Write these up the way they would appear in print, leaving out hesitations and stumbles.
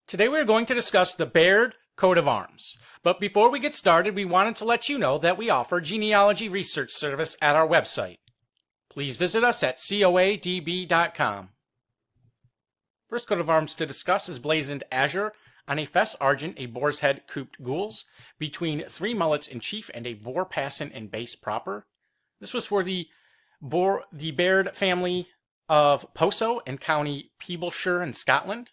Today we are going to discuss the Baird coat of arms. But before we get started, we wanted to let you know that we offer genealogy research service at our website. Please visit us at coadb.com. First coat of arms to discuss is blazoned Azure on a fesse argent, a boar's head couped Gules, between 3 mullets in chief and a boar passant in base proper. This was for the Baird family of Posso in County Peeblesshire in Scotland.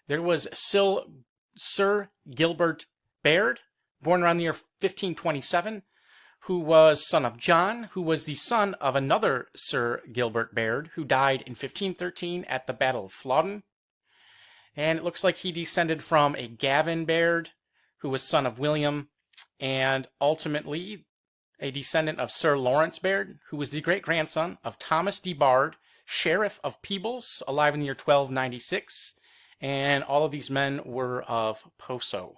There was Sir Gilbert Baird, born around the year 1527, who was son of John, who was the son of another Sir Gilbert Baird, who died in 1513 at the Battle of Flodden. And it looks like he descended from a Gavin Baird, who was son of William, and ultimately a descendant of Sir Lawrence Baird, who was the great-grandson of Thomas de Baird, Sheriff of Peebles, alive in the year 1296. And all of these men were of Posso.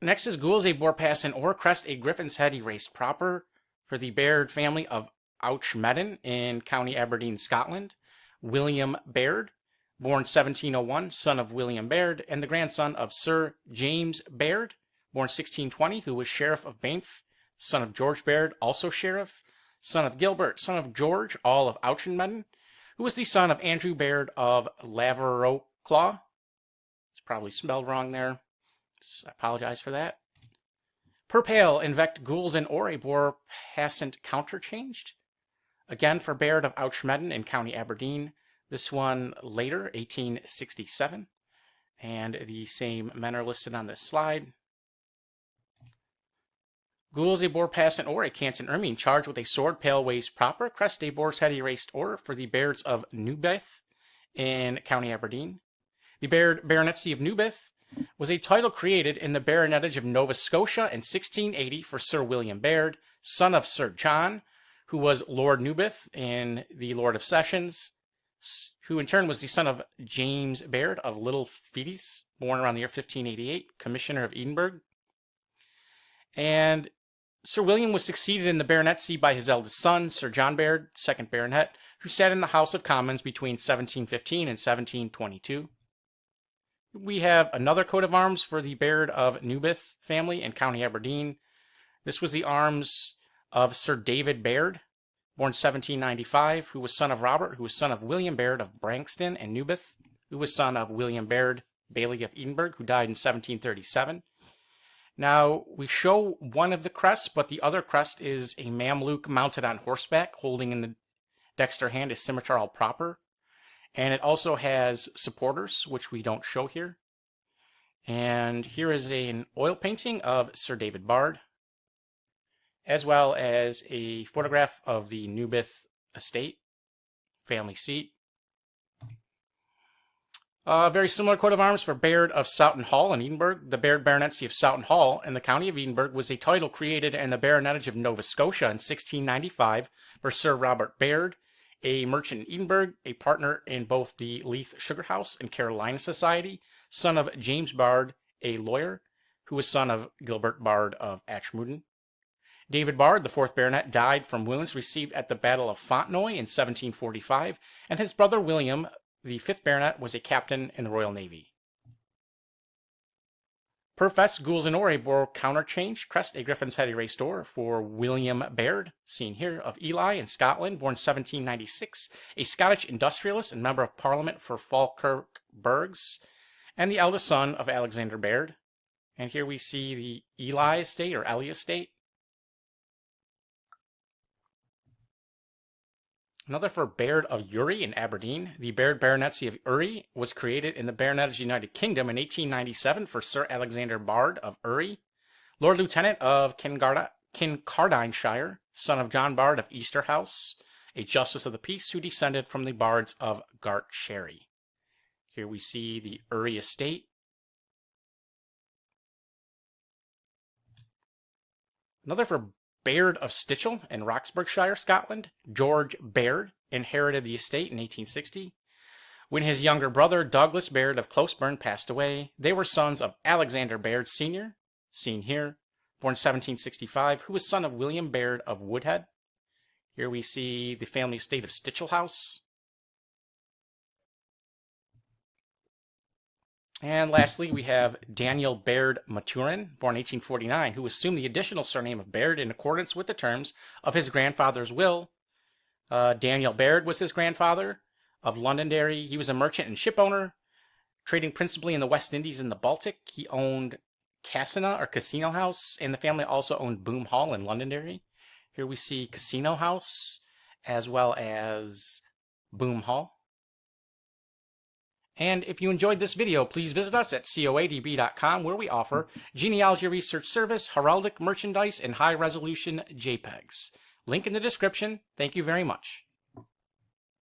Next is Gules, a boar passant or Crest, a griffin's head erased proper for the Baird family of Auchmedden in County Aberdeen, Scotland. William Baird, born 1701, son of William Baird, and the grandson of Sir James Baird, born 1620, who was Sheriff of Banff, son of George Baird, also Sheriff, son of Gilbert, son of George, all of Auchmedden, who was the son of Andrew Baird of Lavoroklaw. It's probably spelled wrong there. I apologize for that. Per pale, invect Gules and or a boar passant counterchanged. Again for Baird of Auchmedden in County Aberdeen. This one later, 1867. And the same men are listed on this slide. Gules, a boar passant or a canton ermine, charged with a sword, pale ways proper. Crest, a boar's head erased or for the Bairds of Newe in County Aberdeen. The Baronets of Newe was a title created in the Baronetage of Nova Scotia in 1680 for Sir William Baird, son of Sir John, who was Lord Newe and the Lord of Sessions, who in turn was the son of James Baird of Little Fesse, born around the year 1588, Commissioner of Edinburgh. And Sir William was succeeded in the baronetcy by his eldest son, Sir John Baird, 2nd Baronet, who sat in the House of Commons between 1715 and 1722. We have another coat of arms for the Baird of Newe family in County Aberdeen. This was the arms of Sir David Baird, born 1795, who was son of Robert, who was son of William Baird of Branxton and Newe, who was son of William Baird, Baillie of Edinburgh, who died in 1737. Now, we show one of the crests, but the other crest is a Mamluk mounted on horseback, holding in the dexter hand a scimitar all proper. And it also has supporters, which we don't show here. And here is an oil painting of Sir David Baird, as well as a photograph of the Newe estate, family seat. Very similar coat of arms for Baird of Saul Hall in Edinburgh. The Baird Baronetcy of Saul Hall in the County of Edinburgh was a title created in the Baronetage of Nova Scotia in 1695 for Sir Robert Baird, a merchant in Edinburgh, a partner in both the Leith Sugar House and Carolina Society, son of James Baird, a lawyer, who was son of Gilbert Baird of Auchmedden. David Baird, the 4th Baronet, died from wounds received at the Battle of Fontenoy in 1745, and his brother William, the 5th Baronet, was a captain in the Royal Navy. Per fesse, Gules and or a boar counterchanged. Crest, a griffin's head erased or for William Baird, seen here, of Eli in Scotland, born 1796, a Scottish industrialist and member of Parliament for Falkirk Burghs, and the eldest son of Alexander Baird. And here we see the Eli estate or Eli estate. Another for Baird of Yuri in Aberdeen. The Baird Baronetcy of Uri was created in the Baronetage of the United Kingdom in 1897 for Sir Alexander Baird of Uri, Lord Lieutenant of Kincardineshire, son of John Baird of Easterhouse, a Justice of the Peace who descended from the Bairds of Gartsherry. Here we see the Uri estate. Another for Baird of Stitchel in Roxburghshire, Scotland. George Baird inherited the estate in 1860. When his younger brother, Douglas Baird of Closeburn, passed away, they were sons of Alexander Baird Sr., seen here, born 1765, who was son of William Baird of Woodhead. Here we see the family estate of Stitchel House. And lastly, we have Daniel Baird Maturin, born 1849, who assumed the additional surname of Baird in accordance with the terms of his grandfather's will. Daniel Baird was his grandfather of Londonderry. He was a merchant and ship owner, trading principally in the West Indies and the Baltic. He owned Casino House, and the family also owned Boom Hall in Londonderry. Here we see Casino House as well as Boom Hall. And if you enjoyed this video, please visit us at coadb.com, where we offer genealogy research service, heraldic merchandise, and high-resolution JPEGs. Link in the description. Thank you very much.